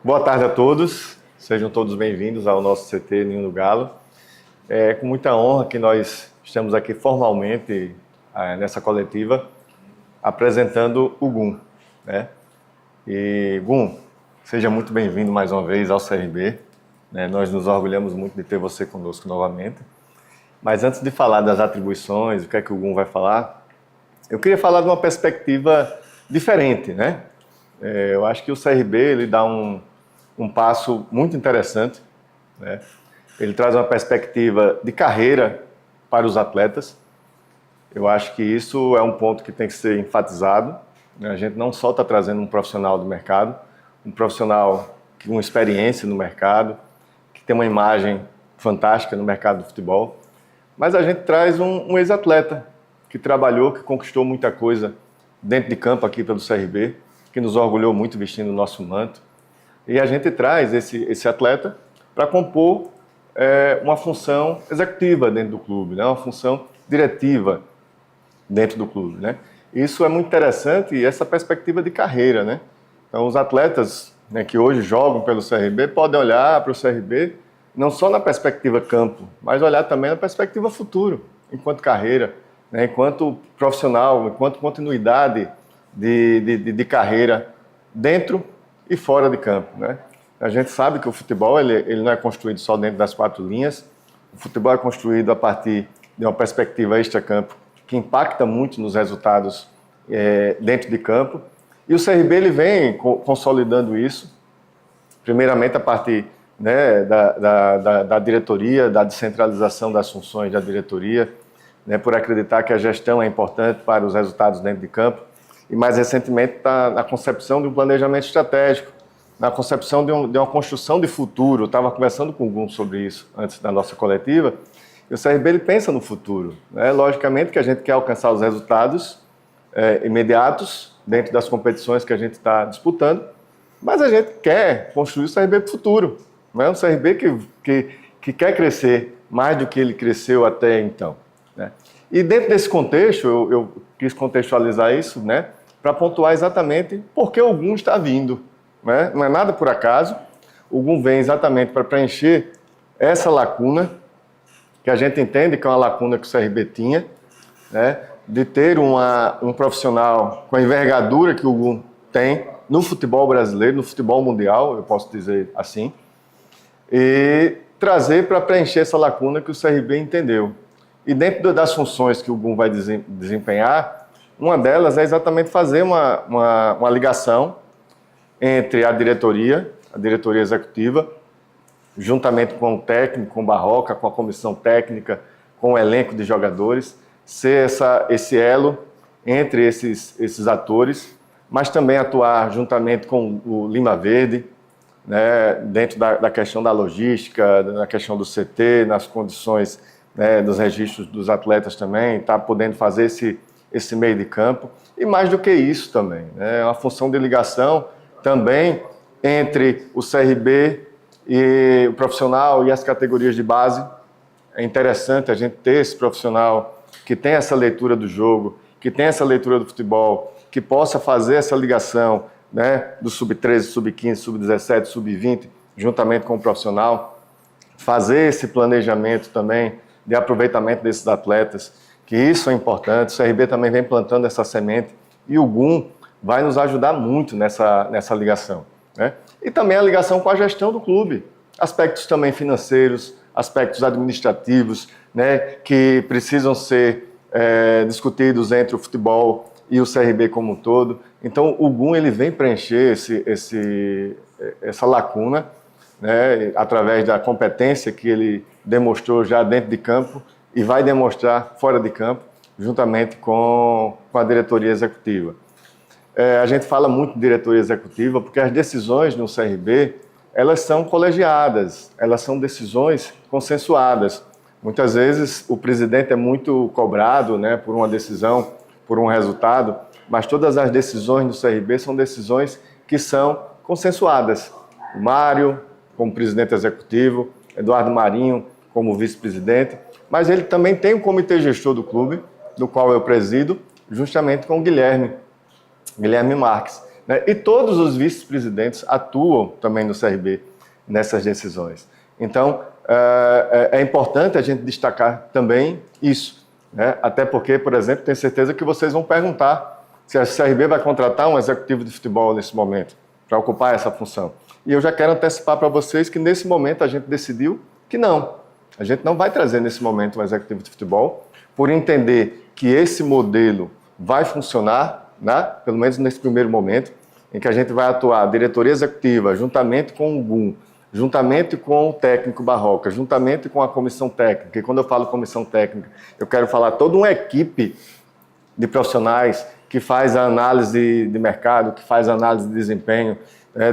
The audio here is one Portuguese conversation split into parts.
Boa tarde a todos, sejam todos bem-vindos ao nosso CT Ninho do Galo. É com muita honra que nós estamos aqui formalmente nessa coletiva apresentando o GUM, né? E GUM, seja muito bem-vindo mais uma vez ao CRB, né? Nós nos orgulhamos muito de ter você conosco novamente. Mas antes de falar das atribuições, o que é que o GUM vai falar, eu queria falar de uma perspectiva diferente, né? Eu acho que o CRB ele dá um passo muito interessante, né? Ele traz uma perspectiva de carreira para os atletas. Eu acho que isso é um ponto que tem que ser enfatizado, né? A gente não só está trazendo um profissional do mercado, um profissional com experiência no mercado, que tem uma imagem fantástica no mercado do futebol, mas a gente traz um ex-atleta que trabalhou, que conquistou muita coisa dentro de campo aqui pelo CRB, que nos orgulhou muito vestindo o nosso manto. E a gente traz esse atleta para compor uma função executiva dentro do clube, né? Uma função diretiva dentro do clube, né? Isso é muito interessante e essa perspectiva de carreira, né? Então, os atletas, né, que hoje jogam pelo CRB podem olhar para o CRB não só na perspectiva campo, mas olhar também na perspectiva futuro, enquanto carreira, né? Enquanto profissional, enquanto continuidade de carreira dentro e fora de campo, né? A gente sabe que o futebol ele não é construído só dentro das quatro linhas. O futebol é construído a partir de uma perspectiva extra-campo que impacta muito nos resultados dentro de campo. E o CRB ele vem consolidando isso, primeiramente a partir, né, da diretoria, da descentralização das funções da diretoria, né, por acreditar que a gestão é importante para os resultados dentro de campo. E mais recentemente está na concepção de um planejamento estratégico, na concepção de uma construção de futuro. Eu estava conversando com o Gum sobre isso antes da nossa coletiva, e o CRB ele pensa no futuro, né? Logicamente que a gente quer alcançar os resultados imediatos dentro das competições que a gente está disputando, mas a gente quer construir o CRB para o futuro, né? Um CRB que quer crescer mais do que ele cresceu até então, né? E dentro desse contexto, eu quis contextualizar isso, né, para pontuar exatamente por que o GUM está vindo, né? Não é nada por acaso. O GUM vem exatamente para preencher essa lacuna, que a gente entende que é uma lacuna que o CRB tinha, né, de ter um profissional com a envergadura que o GUM tem no futebol brasileiro, no futebol mundial, eu posso dizer assim, e trazer para preencher essa lacuna que o CRB entendeu. E dentro das funções que o GUM vai desempenhar, uma delas é exatamente fazer uma ligação entre a diretoria executiva, juntamente com o técnico, com o Barroca, com a comissão técnica, com o elenco de jogadores, ser esse elo entre esses atores, mas também atuar juntamente com o Lima Verde, né, dentro da questão da logística, na questão do CT, nas condições, né, dos registros dos atletas também, tá podendo fazer esse meio de campo. E mais do que isso também, né, é uma função de ligação também entre o CRB e o profissional e as categorias de base. É interessante a gente ter esse profissional que tem essa leitura do jogo, que tem essa leitura do futebol, que possa fazer essa ligação, né, do sub-13, sub-15, sub-17, sub-20, juntamente com o profissional, fazer esse planejamento também de aproveitamento desses atletas, que isso é importante. O CRB também vem plantando essa semente e o GUM vai nos ajudar muito nessa ligação, né? E também a ligação com a gestão do clube, aspectos também financeiros, aspectos administrativos, né, que precisam ser discutidos entre o futebol e o CRB como um todo. Então o GUM ele vem preencher essa lacuna, né, através da competência que ele demonstrou já dentro de campo e vai demonstrar fora de campo, juntamente com a diretoria executiva. A gente fala muito de diretoria executiva porque as decisões no CRB, elas são colegiadas, elas são decisões consensuadas. Muitas vezes o presidente é muito cobrado, né, por uma decisão, por um resultado, mas todas as decisões do CRB são decisões que são consensuadas. O Mário, como presidente executivo, Eduardo Marinho, como vice-presidente, mas ele também tem um comitê gestor do clube, do qual eu presido, justamente com o Guilherme Marques. né? E todos os vice-presidentes atuam também no CRB nessas decisões. Então, é importante a gente destacar também isso, né? Até porque, por exemplo, tenho certeza que vocês vão perguntar se a CRB vai contratar um executivo de futebol nesse momento, para ocupar essa função. E eu já quero antecipar para vocês que nesse momento a gente decidiu que não. A gente não vai trazer nesse momento um executivo de futebol, por entender que esse modelo vai funcionar, né? Pelo menos nesse primeiro momento, em que a gente vai atuar a diretoria executiva, juntamente com o GUM, juntamente com o técnico Barroca, juntamente com a comissão técnica. E quando eu falo comissão técnica, eu quero falar toda uma equipe de profissionais que faz a análise de mercado, que faz a análise de desempenho,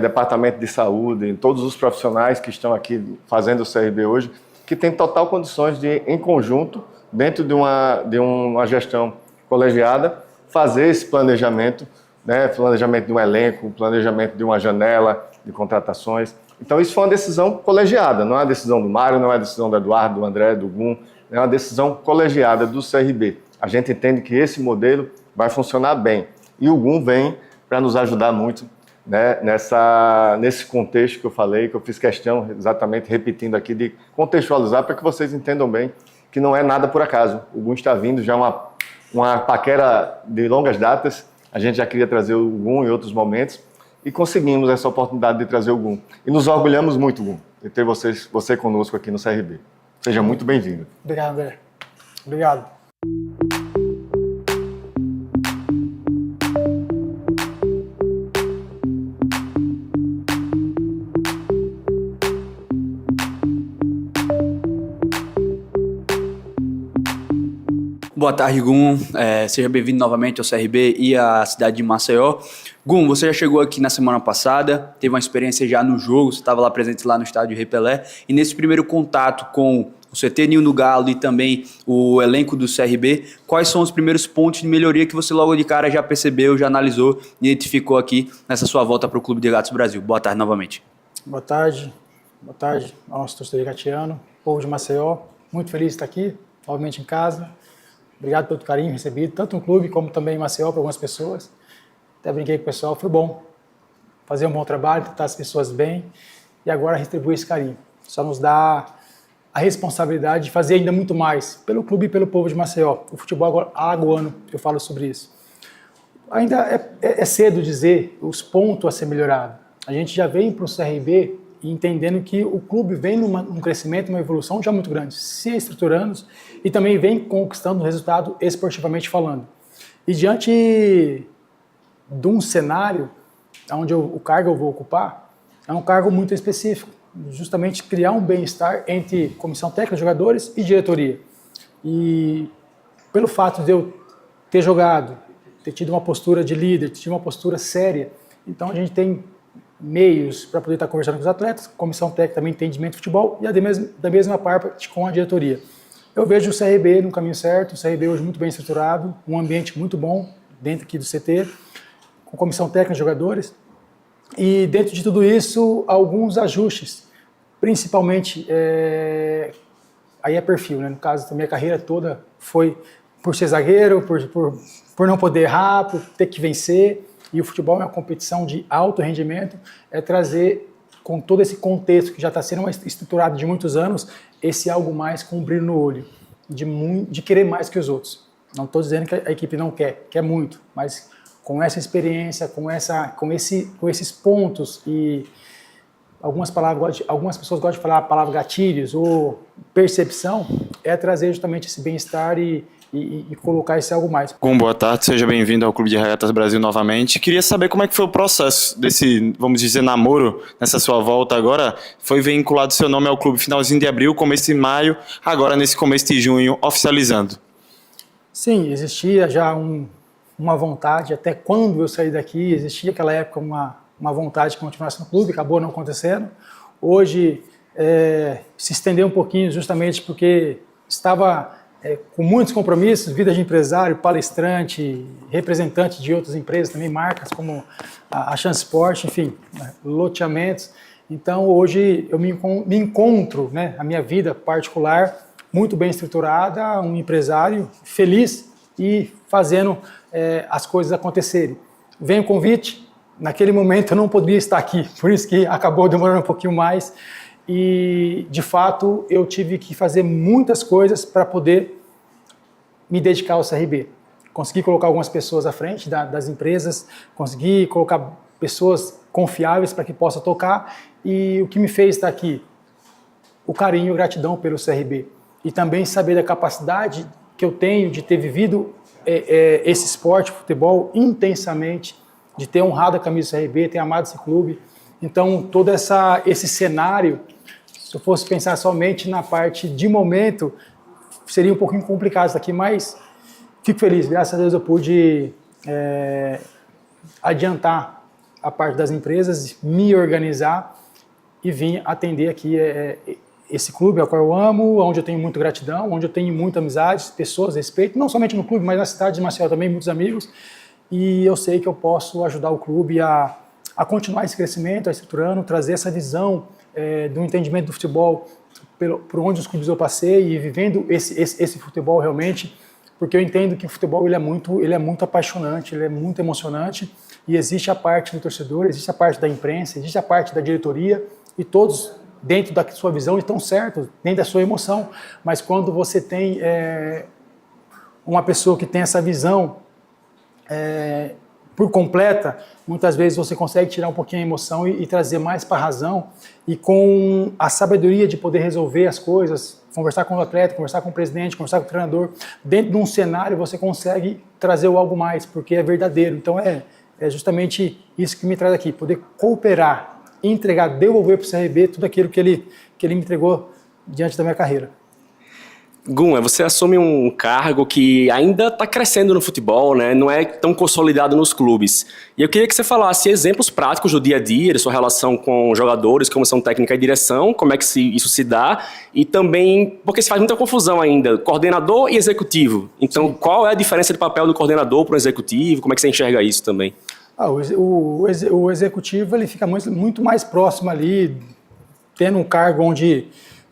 departamento de saúde, todos os profissionais que estão aqui fazendo o CRB hoje, que tem total condições de, em conjunto, dentro de uma gestão colegiada, fazer esse planejamento, né? Planejamento de um elenco, planejamento de uma janela de contratações. Então, isso foi uma decisão colegiada, não é uma decisão do Mário, não é uma decisão do Eduardo, do André, do Gum, é uma decisão colegiada do CRB. A gente entende que esse modelo vai funcionar bem. E o Gum vem para nos ajudar muito, né, nesse contexto que eu falei, que eu fiz questão, exatamente repetindo aqui, de contextualizar para que vocês entendam bem que não é nada por acaso. O Gum está vindo já uma paquera de longas datas, a gente já queria trazer o Gum em outros momentos e conseguimos essa oportunidade de trazer o Gum. E nos orgulhamos muito, Gum, de ter você conosco aqui no CRB. Seja muito bem-vindo. Obrigado, André. Obrigado. Boa tarde, Gum. Seja bem-vindo novamente ao CRB e à cidade de Maceió. Gum, você já chegou aqui na semana passada, teve uma experiência já no jogo, você estava lá presente lá no estádio Rei Pelé, e nesse primeiro contato com o CT Ninho do Galo e também o elenco do CRB, quais são os primeiros pontos de melhoria que você logo de cara já percebeu, já analisou e identificou aqui nessa sua volta para o Clube de Gatos Brasil? Boa tarde novamente. Boa tarde nosso torcedor gatiano, povo de Maceió, muito feliz de estar aqui, novamente em casa. Obrigado pelo carinho recebido, tanto no clube como também em Maceió, para algumas pessoas. Até brinquei com o pessoal, foi bom. Fazer um bom trabalho, tratar as pessoas bem e agora retribuir esse carinho. Só nos dá a responsabilidade de fazer ainda muito mais pelo clube e pelo povo de Maceió. O futebol alagoano, eu falo sobre isso. Ainda é cedo dizer os pontos a ser melhorado. A gente já vem para o CRB entendendo que o clube vem num crescimento, uma evolução já muito grande, se estruturando e também vem conquistando resultado esportivamente falando. E diante de um cenário onde o cargo eu vou ocupar, é um cargo muito específico, justamente criar um bem-estar entre comissão técnica, jogadores e diretoria. E pelo fato de eu ter jogado, ter tido uma postura de líder, ter tido uma postura séria, então a gente tem meios para poder estar conversando com os atletas, comissão técnica também entendimento de futebol e da mesma parte com a diretoria. Eu vejo o CRB no caminho certo, o CRB hoje muito bem estruturado, um ambiente muito bom dentro aqui do CT, com comissão técnica e jogadores, e dentro de tudo isso, alguns ajustes, principalmente, aí é perfil, né? No caso da minha carreira toda foi por ser zagueiro, por não poder errar, por ter que vencer. E o futebol é uma competição de alto rendimento, é trazer, com todo esse contexto que já está sendo estruturado de muitos anos, esse algo mais com um brilho no olho, de querer mais que os outros. Não estou dizendo que a equipe não quer muito, mas com essa experiência, com esses pontos e algumas pessoas gostam de falar a palavra gatilhos ou percepção, é trazer justamente esse bem-estar e colocar esse algo mais. Gum, boa tarde, seja bem-vindo ao Clube de Regatas Brasil novamente. Queria saber como é que foi o processo desse, vamos dizer, namoro nessa sua volta agora. Foi vinculado seu nome ao clube finalzinho de abril, começo de maio, agora nesse começo de junho, oficializando. Sim, existia já uma vontade, até quando eu saí daqui, existia naquela época uma vontade de continuar no clube, acabou não acontecendo. Hoje se estendeu um pouquinho justamente porque estava com muitos compromissos, vida de empresário, palestrante, representante de outras empresas, também marcas como a Chance Sport, enfim, loteamentos. Então hoje eu me encontro, né, a minha vida particular muito bem estruturada, um empresário feliz e fazendo as coisas acontecerem. Vem o convite, naquele momento eu não poderia estar aqui, por isso que acabou demorando um pouquinho mais. E, de fato, eu tive que fazer muitas coisas para poder me dedicar ao CRB. Consegui colocar algumas pessoas à frente das empresas, consegui colocar pessoas confiáveis para que possa tocar. E o que me fez estar aqui? O carinho e gratidão pelo CRB. E também saber da capacidade que eu tenho de ter vivido esse esporte, futebol, intensamente, de ter honrado a camisa do CRB, ter amado esse clube. Então, todo esse cenário, se eu fosse pensar somente na parte de momento, seria um pouquinho complicado isso aqui, mas fico feliz. Graças a Deus eu pude adiantar a parte das empresas, me organizar e vim atender aqui esse clube ao qual eu amo, onde eu tenho muita gratidão, onde eu tenho muita amizade, pessoas, respeito, não somente no clube, mas na cidade de Maceió também, muitos amigos. E eu sei que eu posso ajudar o clube a continuar esse crescimento, a estruturando, trazer essa visão do entendimento do futebol por onde os clubes eu passei e vivendo esse futebol realmente, porque eu entendo que o futebol ele é muito apaixonante, ele é muito emocionante e existe a parte do torcedor, existe a parte da imprensa, existe a parte da diretoria e todos dentro da sua visão estão certos, dentro da sua emoção, mas quando você tem uma pessoa que tem essa visão por completa, muitas vezes você consegue tirar um pouquinho a emoção e trazer mais para a razão e com a sabedoria de poder resolver as coisas, conversar com o atleta, conversar com o presidente, conversar com o treinador, dentro de um cenário você consegue trazer o algo mais, porque é verdadeiro. Então é justamente isso que me traz aqui, poder cooperar, entregar, devolver para o CRB tudo aquilo que ele me entregou diante da minha carreira. Gum, você assume um cargo que ainda está crescendo no futebol, né? Não é tão consolidado nos clubes. E eu queria que você falasse exemplos práticos do dia a dia, de sua relação com jogadores, comissão técnica e direção, como é que isso se dá, e também, porque se faz muita confusão ainda, coordenador e executivo. Então, sim, qual é a diferença de papel do coordenador para o executivo? Como é que você enxerga isso também? O executivo ele fica muito mais próximo ali, tendo um cargo onde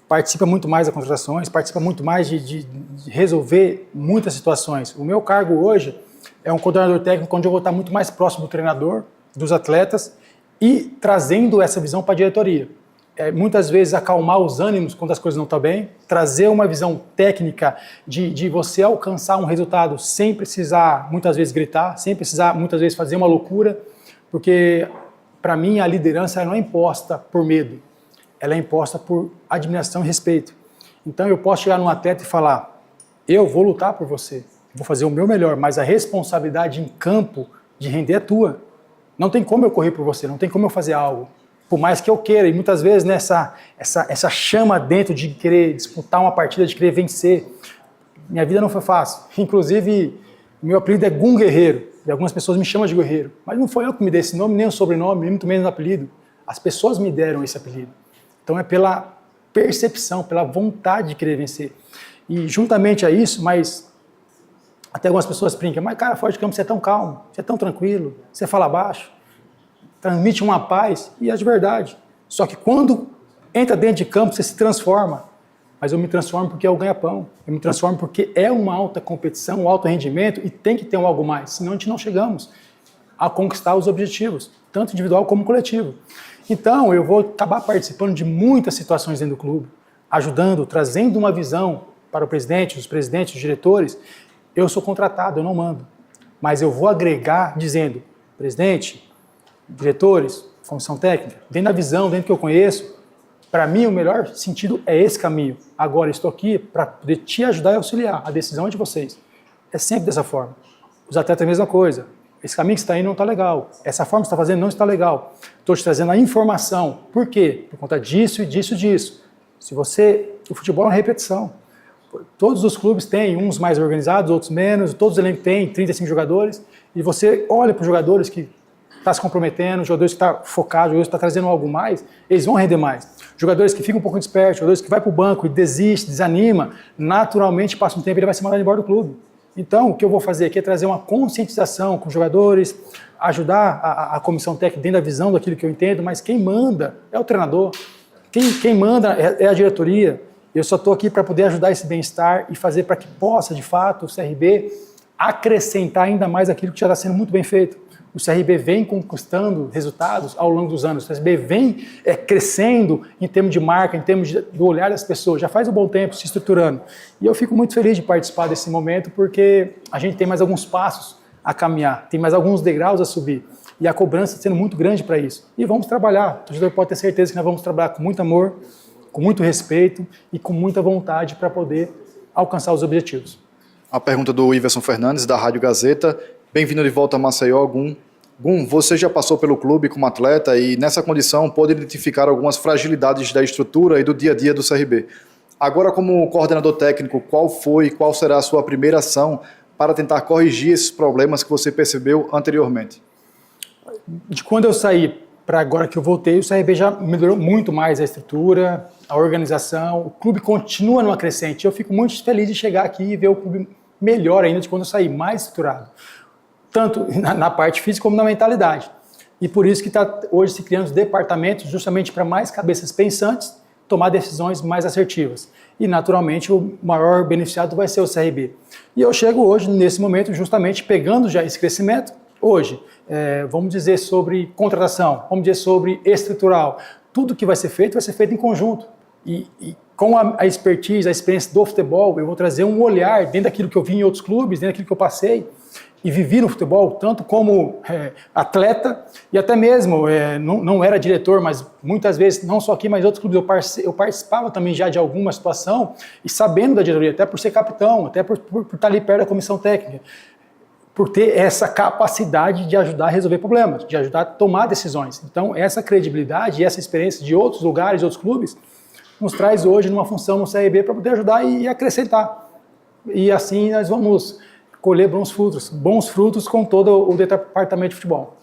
participa muito mais das contratações, participa muito mais de resolver muitas situações. O meu cargo hoje é um coordenador técnico onde eu vou estar muito mais próximo do treinador, dos atletas e trazendo essa visão para a diretoria. Muitas vezes acalmar os ânimos quando as coisas não estão bem, trazer uma visão técnica de você alcançar um resultado sem precisar muitas vezes gritar, sem precisar muitas vezes fazer uma loucura, porque para mim a liderança ela não é imposta por medo, ela é imposta por admiração e respeito. Então eu posso chegar num atleta e falar, eu vou lutar por você, vou fazer o meu melhor, mas a responsabilidade em campo de render é tua. Não tem como eu correr por você, não tem como eu fazer algo. Por mais que eu queira, e muitas vezes essa chama dentro de querer disputar uma partida, de querer vencer, minha vida não foi fácil. Inclusive, meu apelido é Gum Guerreiro, e algumas pessoas me chamam de Guerreiro, mas não foi eu que me dei esse nome, nem o sobrenome, nem muito menos o apelido. As pessoas me deram esse apelido. Então é pela percepção, pela vontade de querer vencer. E juntamente a isso, mas até algumas pessoas brincam, mas cara, fora de campo você é tão calmo, você é tão tranquilo, você fala baixo, transmite uma paz, e é de verdade. Só que quando entra dentro de campo, você se transforma. Mas eu me transformo porque é o ganha-pão. Eu me transformo porque é uma alta competição, um alto rendimento, e tem que ter um algo mais, senão a gente não chegamos a conquistar os objetivos, tanto individual como coletivo. Então, eu vou acabar participando de muitas situações dentro do clube, ajudando, trazendo uma visão para o presidente, os presidentes, os diretores. Eu sou contratado, eu não mando. Mas eu vou agregar dizendo, presidente, diretores, comissão técnica, dentro da visão, dentro do que eu conheço, para mim o melhor sentido é esse caminho. Agora, estou aqui para poder te ajudar e auxiliar. A decisão é de vocês. É sempre dessa forma. Os atletas é a mesma coisa. Esse caminho que você está indo não está legal. Essa forma que você está fazendo não está legal. Estou te trazendo a informação. Por quê? Por conta disso e disso e disso. O futebol é uma repetição. Todos os clubes têm, uns mais organizados, outros menos, todos os elencos têm 35 jogadores, e você olha para os jogadores que estão se comprometendo, os jogadores que estão focados, os jogadores que estão trazendo algo mais, eles vão render mais. Jogadores que ficam um pouco despertos, jogadores que vai para o banco e desiste, desanima, naturalmente passa um tempo e ele vai se mandar embora do clube. Então, o que eu vou fazer aqui é trazer uma conscientização com os jogadores, ajudar a comissão técnica dentro da visão daquilo que eu entendo, mas quem manda é o treinador, quem manda é a diretoria. Eu só estou aqui para poder ajudar esse bem-estar e fazer para que possa, de fato, o CRB acrescentar ainda mais aquilo que já está sendo muito bem feito. O CRB vem conquistando resultados ao longo dos anos. O CRB vem crescendo em termos de marca, em termos do olhar das pessoas. Já faz um bom tempo se estruturando. E eu fico muito feliz de participar desse momento porque a gente tem mais alguns passos a caminhar, tem mais alguns degraus a subir. E a cobrança está sendo muito grande para isso. E vamos trabalhar. O torcedor pode ter certeza que nós vamos trabalhar com muito amor, com muito respeito e com muita vontade para poder alcançar os objetivos. A pergunta do Iverson Fernandes, da Rádio Gazeta. Bem-vindo de volta a Maceió, Gum. Gum, você já passou pelo clube como atleta e, nessa condição, pôde identificar algumas fragilidades da estrutura e do dia a dia do CRB. Agora, como coordenador técnico, qual será a sua primeira ação para tentar corrigir esses problemas que você percebeu anteriormente? De quando eu saí para agora que eu voltei, o CRB já melhorou muito mais a estrutura, a organização, o clube continua numa crescente. Eu fico muito feliz de chegar aqui e ver o clube melhor ainda de quando eu saí, mais estruturado, tanto na parte física como na mentalidade. E por isso que está hoje se criando os departamentos justamente para mais cabeças pensantes tomar decisões mais assertivas. E naturalmente o maior beneficiado vai ser o CRB. E eu chego hoje, nesse momento, justamente pegando já esse crescimento, hoje, vamos dizer sobre contratação, vamos dizer sobre estrutural. Tudo que vai ser feito em conjunto. E com a expertise, a experiência do futebol, eu vou trazer um olhar dentro daquilo que eu vi em outros clubes, dentro daquilo que eu passei e vivi no futebol, tanto como atleta e até mesmo, não era diretor, mas muitas vezes, não só aqui, mas em outros clubes, eu participava também já de alguma situação e sabendo da diretoria, até por ser capitão, até por estar ali perto da comissão técnica, por ter essa capacidade de ajudar a resolver problemas, de ajudar a tomar decisões. Então, essa credibilidade e essa experiência de outros lugares, de outros clubes, nos traz hoje numa função no CRB para poder ajudar e acrescentar. E assim nós vamos colher bons frutos com todo o departamento de futebol.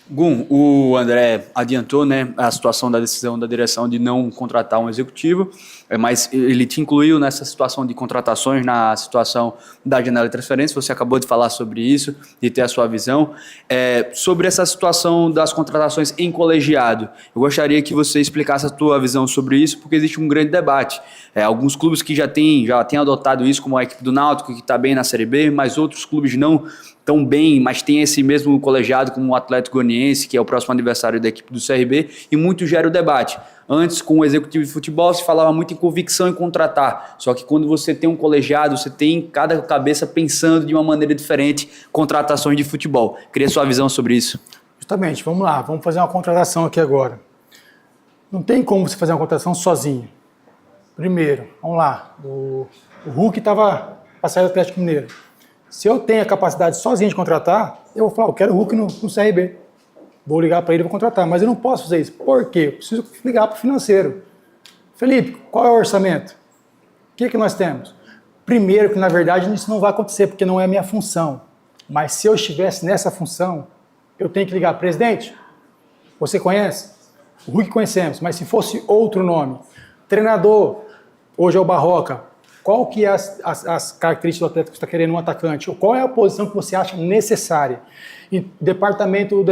Gum, o André adiantou, né, a situação da decisão da direção de não contratar um executivo, mas ele te incluiu nessa situação de contratações, na situação da janela de transferência. Você acabou de falar sobre isso, de ter a sua visão. Sobre essa situação das contratações em colegiado, eu gostaria que você explicasse a tua visão sobre isso, porque existe um grande debate. Alguns clubes que já têm adotado isso, como a equipe do Náutico, que está bem na Série B, mas outros clubes não tão bem, mas tem esse mesmo colegiado como o Atlético Goianiense, que é o próximo adversário da equipe do CRB, e muito gera o debate. Antes, com o executivo de futebol, se falava muito em convicção em contratar, só que quando você tem um colegiado, você tem cada cabeça pensando de uma maneira diferente contratações de futebol. Queria sua visão sobre isso. Justamente, vamos lá, vamos fazer uma contratação aqui agora. Não tem como você fazer uma contratação sozinho. Primeiro, vamos lá, o Hulk estava para sair do Atlético Mineiro. Se eu tenho a capacidade sozinho de contratar, eu vou falar, eu quero o Hulk no CRB. Vou ligar para ele e vou contratar. Mas eu não posso fazer isso. Por quê? Eu preciso ligar para o financeiro. Felipe, qual é o orçamento? O que nós temos? Primeiro que, na verdade, isso não vai acontecer, porque não é a minha função. Mas se eu estivesse nessa função, eu tenho que ligar. Presidente, você conhece? O Hulk conhecemos, mas se fosse outro nome. Treinador, hoje é o Barroca. Qual que é as características do atleta que você está querendo um atacante? Ou qual é a posição que você acha necessária? Em departamento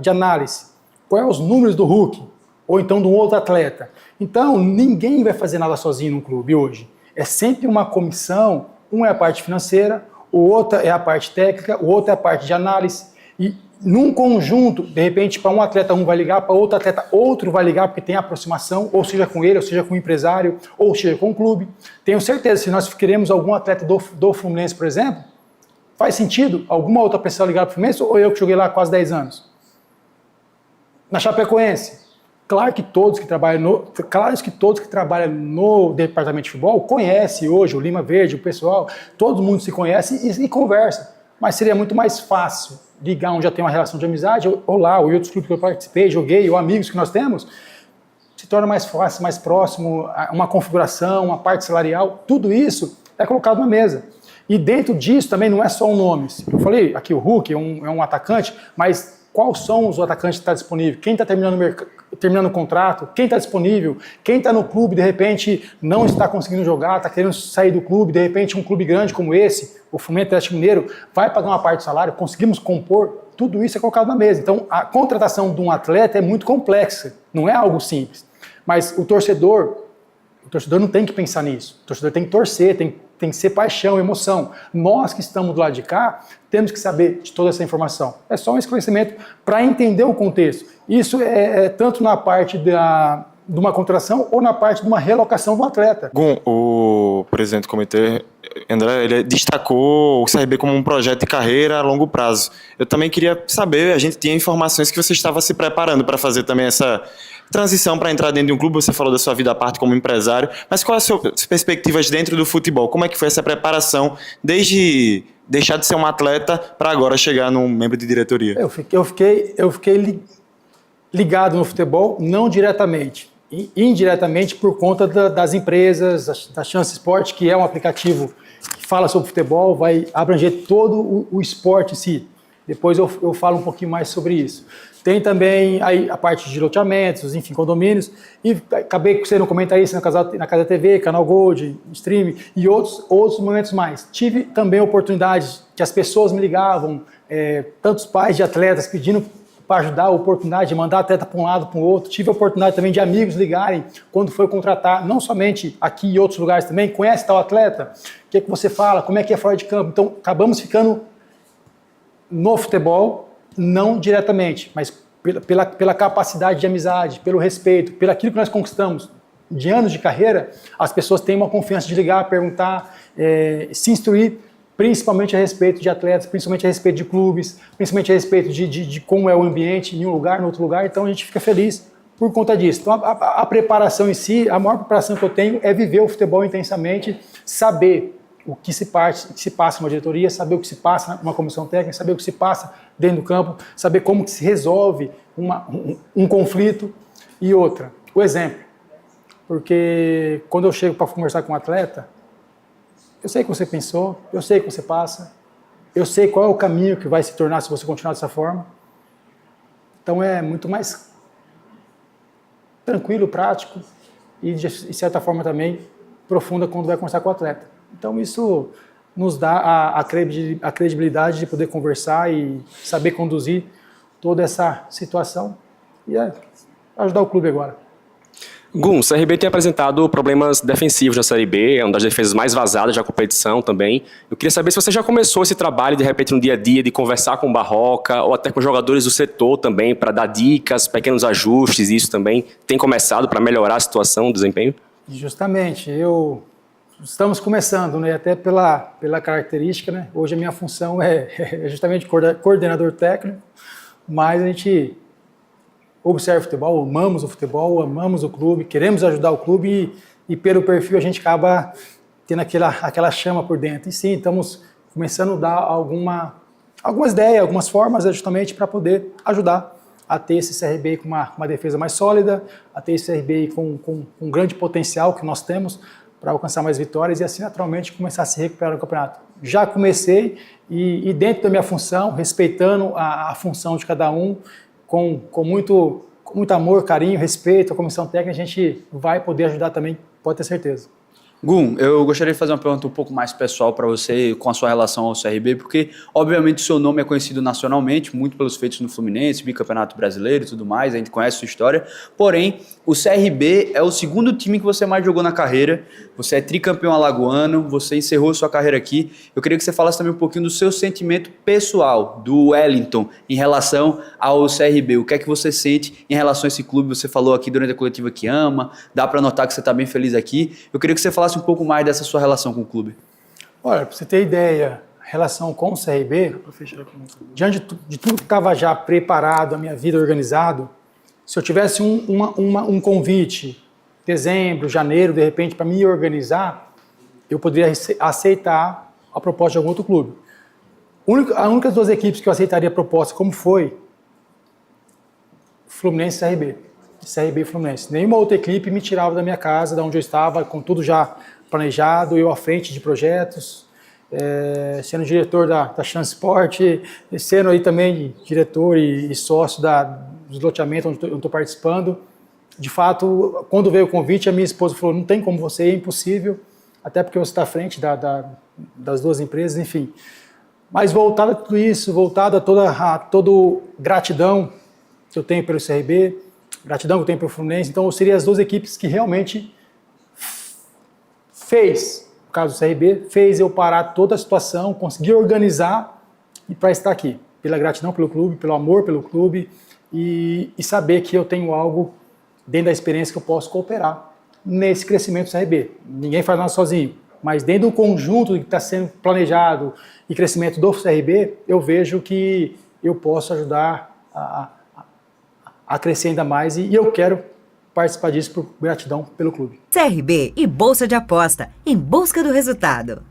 de análise, quais são os números do Hulk? Ou então de um outro atleta? Então, ninguém vai fazer nada sozinho no clube hoje. É sempre uma comissão, um é a parte financeira, o outro é a parte técnica, o outro é a parte de análise. E num conjunto, de repente, para um atleta um vai ligar, para outro atleta outro vai ligar, porque tem aproximação, ou seja com ele, ou seja com o empresário, ou seja com o clube. Tenho certeza, se nós queremos algum atleta do Fluminense, por exemplo, faz sentido alguma outra pessoa ligar para o Fluminense, ou eu que joguei lá há quase 10 anos? Na Chapecoense, claro que todos que trabalham no departamento de futebol conhecem hoje o Lima Verde, o pessoal, todo mundo se conhece e conversa, mas seria muito mais fácil ligar onde já tem uma relação de amizade, ou lá, ou em outros clubes que eu participei, joguei, ou amigos que nós temos, se torna mais fácil, mais próximo, uma configuração, uma parte salarial, tudo isso é colocado na mesa. E dentro disso também não é só um nome. Eu falei aqui, o Hulk é um atacante, mas quais são os atacantes que estão disponíveis? Quem está terminando o contrato? Quem está disponível? Quem está no clube, de repente, não está conseguindo jogar, está querendo sair do clube, de repente um clube grande como esse, o Fluminense Atlético Mineiro, vai pagar uma parte do salário, conseguimos compor, tudo isso é colocado na mesa. Então, a contratação de um atleta é muito complexa, não é algo simples. Mas o torcedor não tem que pensar nisso. O torcedor tem que torcer, tem que tem que ser paixão, emoção. Nós que estamos do lado de cá, temos que saber de toda essa informação. É só um esclarecimento para entender o contexto. Isso é tanto na parte de uma contratação ou na parte de uma relocação do atleta. Gum, o presidente do comitê, André, ele destacou o CRB como um projeto de carreira a longo prazo. Eu também queria saber, a gente tinha informações que você estava se preparando para fazer também essa transição para entrar dentro de um clube. Você falou da sua vida à parte como empresário, mas quais são as suas perspectivas dentro do futebol? Como é que foi essa preparação desde deixar de ser um atleta para agora chegar num membro de diretoria? Eu fiquei ligado no futebol, não diretamente, indiretamente por conta das empresas, da Chance Sport, que é um aplicativo que fala sobre futebol, vai abranger todo o esporte em si. Depois eu falo um pouquinho mais sobre isso. Tem também aí a parte de loteamentos, enfim, condomínios, e acabei sendo comentarista na Casa TV, Canal Gold, Stream e outros momentos mais. Tive também oportunidades que as pessoas me ligavam, tantos pais de atletas pedindo para ajudar, a oportunidade de mandar atleta para um lado, para o outro. Tive a oportunidade também de amigos ligarem quando foi contratar, não somente aqui e outros lugares também, conhece tal atleta, o que é que você fala, como é que é fora de campo. Então, acabamos ficando no futebol, não diretamente, mas pela capacidade de amizade, pelo respeito, pelo aquilo que nós conquistamos de anos de carreira, as pessoas têm uma confiança de ligar, perguntar, se instruir, principalmente a respeito de atletas, principalmente a respeito de clubes, principalmente a respeito de como é o ambiente em um lugar, no outro lugar. Então a gente fica feliz por conta disso. Então a preparação em si, a maior preparação que eu tenho é viver o futebol intensamente, saber o que se passa numa diretoria, saber o que se passa numa comissão técnica, saber o que se passa dentro do campo, saber como que se resolve um conflito e outra. O exemplo, porque quando eu chego para conversar com um atleta, eu sei o que você pensou, eu sei o que você passa, eu sei qual é o caminho que vai se tornar se você continuar dessa forma. Então é muito mais tranquilo, prático e de certa forma também profunda quando vai conversar com o atleta. Então isso nos dá a credibilidade de poder conversar e saber conduzir toda essa situação e ajudar o clube agora. Gum, o CRB tem apresentado problemas defensivos na Série B, é uma das defesas mais vazadas da competição também. Eu queria saber se você já começou esse trabalho, de repente, no dia a dia, de conversar com o Barroca ou até com jogadores do setor também, para dar dicas, pequenos ajustes, isso também tem começado para melhorar a situação, o desempenho? Justamente, estamos começando, né? Até pela característica, né? Hoje a minha função é justamente coordenador técnico, mas a gente observa o futebol, amamos o clube, queremos ajudar o clube e pelo perfil a gente acaba tendo aquela chama por dentro. E sim, estamos começando a dar algumas ideias, algumas formas justamente para poder ajudar a ter esse CRB com uma defesa mais sólida, a ter esse CRB com um grande potencial que nós temos para alcançar mais vitórias e assim naturalmente começar a se recuperar no campeonato. Já comecei e dentro da minha função, respeitando a função de cada um, com muito amor, carinho, respeito à comissão técnica, a gente vai poder ajudar também, pode ter certeza. Gum, eu gostaria de fazer uma pergunta um pouco mais pessoal para você com a sua relação ao CRB, porque obviamente o seu nome é conhecido nacionalmente, muito pelos feitos no Fluminense, bicampeonato brasileiro e tudo mais, a gente conhece a sua história, porém o CRB é o segundo time que você mais jogou na carreira, você é tricampeão alagoano, você encerrou sua carreira aqui. Eu queria que você falasse também um pouquinho do seu sentimento pessoal, do Wellington, em relação ao CRB. O que é que você sente em relação a esse clube? Você falou aqui durante a coletiva que ama, dá para notar que você está bem feliz aqui. Eu queria que você falasse um pouco mais dessa sua relação com o clube. Olha, para você ter ideia, a relação com o CRB, diante de tudo que estava já preparado, a minha vida organizado, se eu tivesse um convite, dezembro, janeiro, de repente, para me organizar, eu poderia aceitar a proposta de algum outro clube. As únicas duas equipes que eu aceitaria a proposta, como foi, Fluminense e CRB. CRB e Fluminense. Nenhuma outra equipe me tirava da minha casa, da onde eu estava, com tudo já planejado, eu à frente de projetos, sendo diretor da Chance Sport, sendo aí também diretor e sócio dos loteamentos onde eu estou participando. De fato, quando veio o convite, a minha esposa falou, não tem como você ir, é impossível, até porque você está à frente das duas empresas, enfim. Mas voltado a tudo isso, voltado a toda gratidão que eu tenho pelo CRB, gratidão que eu tenho pelo Fluminense, então seriam as duas equipes que realmente fez no caso do CRB, fez eu parar toda a situação, conseguir organizar e para estar aqui. Pela gratidão pelo clube, pelo amor pelo clube e saber que eu tenho algo dentro da experiência que eu posso cooperar nesse crescimento do CRB. Ninguém faz nada sozinho, mas dentro do conjunto que está sendo planejado e crescimento do CRB, eu vejo que eu posso ajudar a crescer ainda mais e eu quero participar disso por gratidão pelo clube. CRB e Bolsa de Aposta, em busca do resultado.